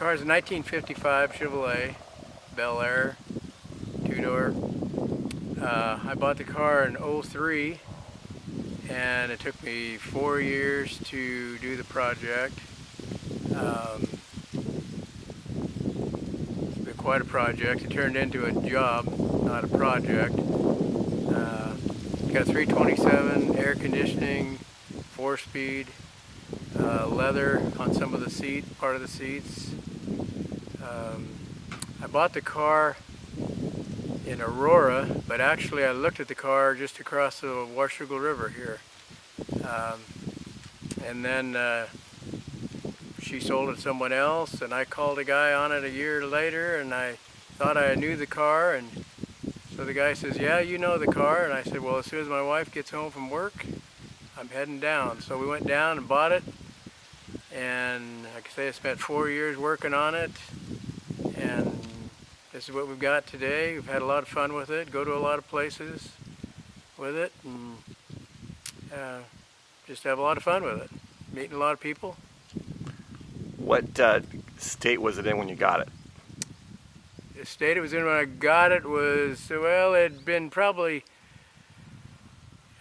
car is a 1955 Chevy Bel-Air, two-door. I bought the car in '03, and it took me 4 years to do the project. It's been quite a project. It turned into a job, not a project. Got 327 air conditioning, 4-speed, leather on some of the part of the seats. I bought the car in Aurora, but actually I looked at the car just across the Washougal River here. And then she sold it to someone else, and I called a guy on it a year later, and I thought I knew the car, and so the guy says, "Yeah, you know the car." And I said, "Well, as soon as my wife gets home from work, I'm heading down." So we went down and bought it, and like I say, I spent 4 years working on it, and this is what we've got today. We've had a lot of fun with it, go to a lot of places with it, and just have a lot of fun with it, meeting a lot of people. What state was it in when you got it? The state it was in when I got it was, well, it had been probably,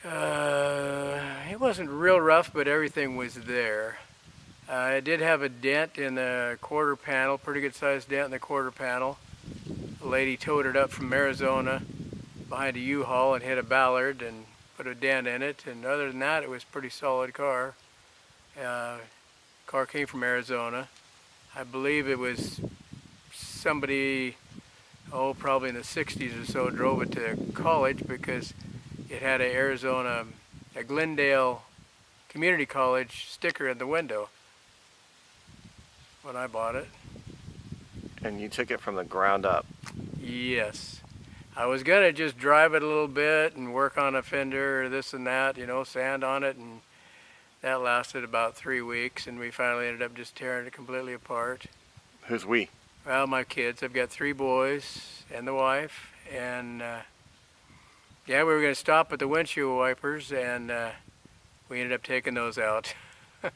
it wasn't real rough, but everything was there. It did have a dent in the quarter panel, pretty good sized dent in the quarter panel. A lady towed it up from Arizona behind a U-Haul and hit a Ballard and put a dent in it, and other than that, it was a pretty solid car. Car came from Arizona. I believe it was somebody, probably in the 60s or so, drove it to college because it had a Glendale Community College sticker in the window when I bought it. And you took it from the ground up? Yes. I was gonna just drive it a little bit and work on a fender or this and that, sand on it, and that lasted about 3 weeks, and we finally ended up just tearing it completely apart. Who's we? Well, my kids. I've got 3 boys and the wife, and we were going to stop at the windshield wipers, and we ended up taking those out. A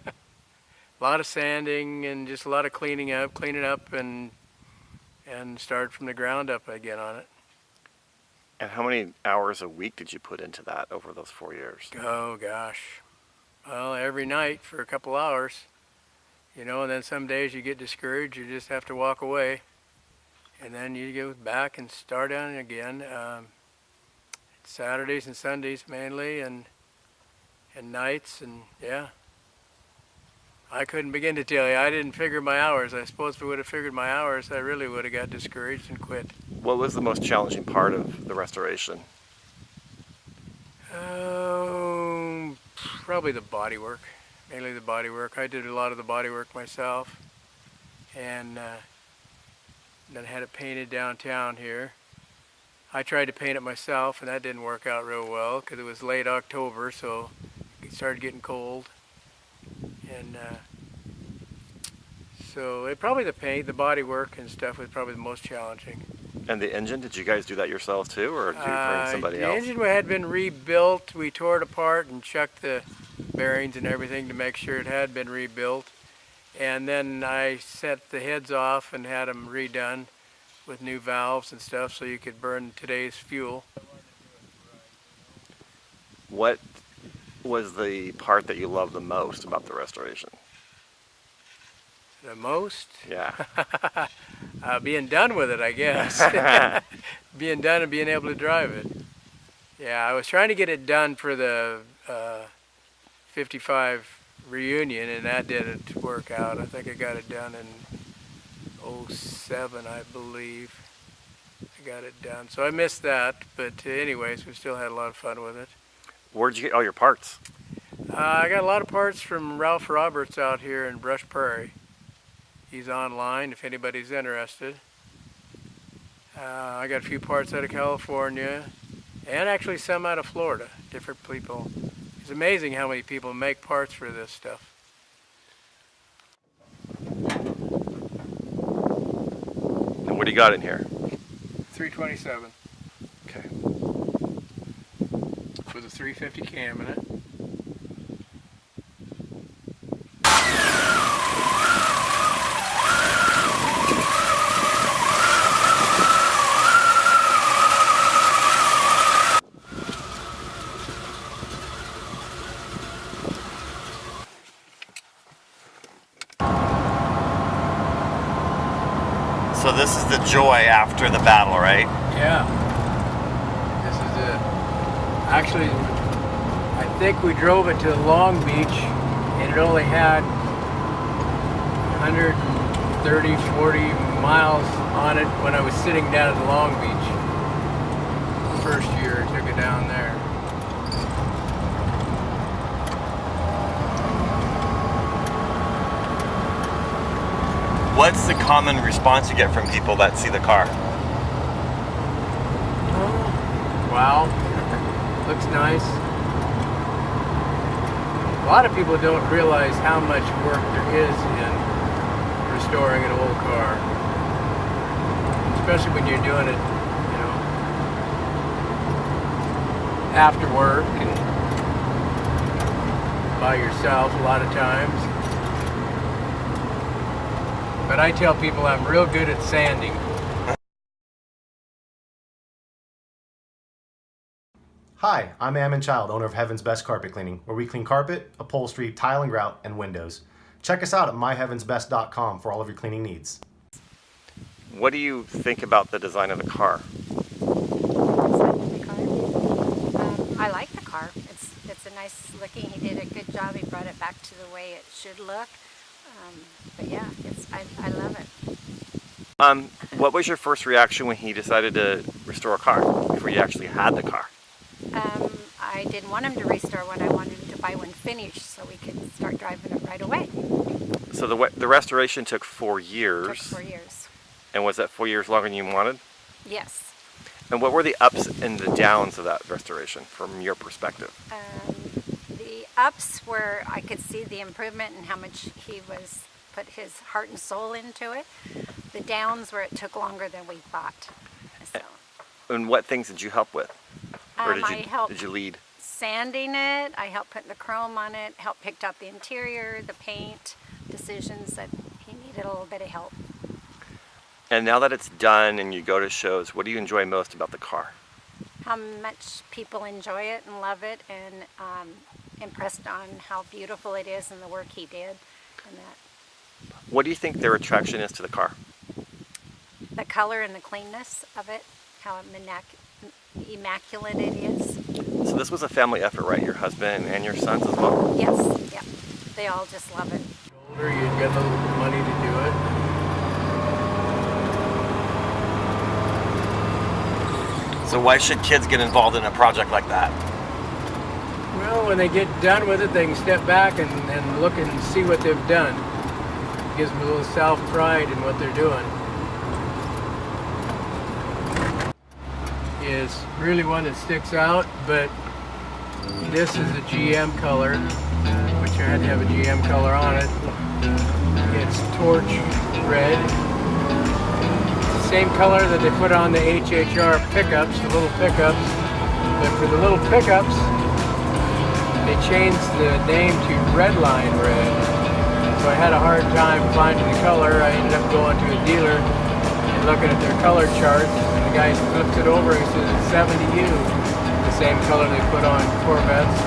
lot of sanding and just a lot of cleaning up, and started from the ground up again on it. And how many hours a week did you put into that over those 4 years? Oh, gosh. Well, every night for a couple hours. And then some days you get discouraged, you just have to walk away. And then you go back and start on it again. Saturdays and Sundays mainly, and nights, and yeah. I couldn't begin to tell you. I didn't figure my hours. I suppose if I would have figured my hours, I really would have got discouraged and quit. What was the most challenging part of the restoration? Probably the body work. Mainly the body work. I did a lot of the body work myself, and then had it painted downtown here. I tried to paint it myself, and that didn't work out real well because it was late October, so it started getting cold. And so probably the paint, the body work and stuff was probably the most challenging. And the engine, did you guys do that yourselves too, or did you bring somebody else? The engine had been rebuilt. We tore it apart and chucked the bearings and everything to make sure it had been rebuilt. And then I set the heads off and had them redone with new valves and stuff so you could burn today's fuel. What was the part that you loved the most about the restoration? The most? Yeah. Being done with it, I guess. Being done and being able to drive it. Yeah, I was trying to get it done for the 55 reunion, and that didn't work out. I think I got it done in '07, I believe. I got it done. So I missed that, but anyways, we still had a lot of fun with it. Where'd you get all your parts? I got a lot of parts from Ralph Roberts out here in Brush Prairie. He's online if anybody's interested. I got a few parts out of California, and actually some out of Florida, different people. It's amazing how many people make parts for this stuff. And what do you got in here? 327. Okay. With a 350 cam in it. So this is the joy after the battle, right? Yeah. This is it. Actually, I think we drove it to Long Beach, and it only had 130, 40 miles on it when I was sitting down at Long Beach. The first year I took it down there. What's the common response you get from people that see the car? Wow, looks nice. A lot of people don't realize how much work there is in restoring an old car, especially when you're doing it, you know, after work and by yourself a lot of times. But I tell people I'm real good at sanding. Hi, I'm Ammon Child, owner of Heaven's Best Carpet Cleaning, where we clean carpet, upholstery, tile and grout, and windows. Check us out at myheavensbest.com for all of your cleaning needs. What do you think about the design of the car? I like the car. It's a nice looking. He did a good job. He brought it back to the way it should look. But yeah, I love it. What was your first reaction when he decided to restore a car before you actually had the car? I didn't want him to restore one. I wanted him to buy one finished so we could start driving it right away. So the restoration took 4 years. Took 4 years. And was that 4 years longer than you wanted? Yes. And what were the ups and the downs of that restoration from your perspective? The ups were I could see the improvement and how much he was put his heart and soul into it. The downs were it took longer than we thought. So. And what things did you help with? Or did you lead? Sanding it. I helped putting the chrome on it. Helped picked out the interior, the paint decisions that he needed a little bit of help. And now that it's done and you go to shows, what do you enjoy most about the car? How much people enjoy it and love it, and impressed on how beautiful it is and the work he did, and that. What do you think their attraction is to the car? The color and the cleanness of it, how immaculate it is. So this was a family effort, right? Your husband and your sons as well? Yes, yeah. They all just love it. Older, you get a little money to do it. So why should kids get involved in a project like that? Well, when they get done with it, they can step back and look and see what they've done. It gives them a little self-pride in what they're doing. Is really one that sticks out, but this is a GM color, which I had to have a GM color on it. It's torch red. It's the same color that they put on the HHR pickups, the little pickups. But for the little pickups, they changed the name to Redline Red. So I had a hard time finding the color. I ended up going to a dealer and looking at their color charts. The guy flips it over and says it's 70U, the same color they put on Corvettes.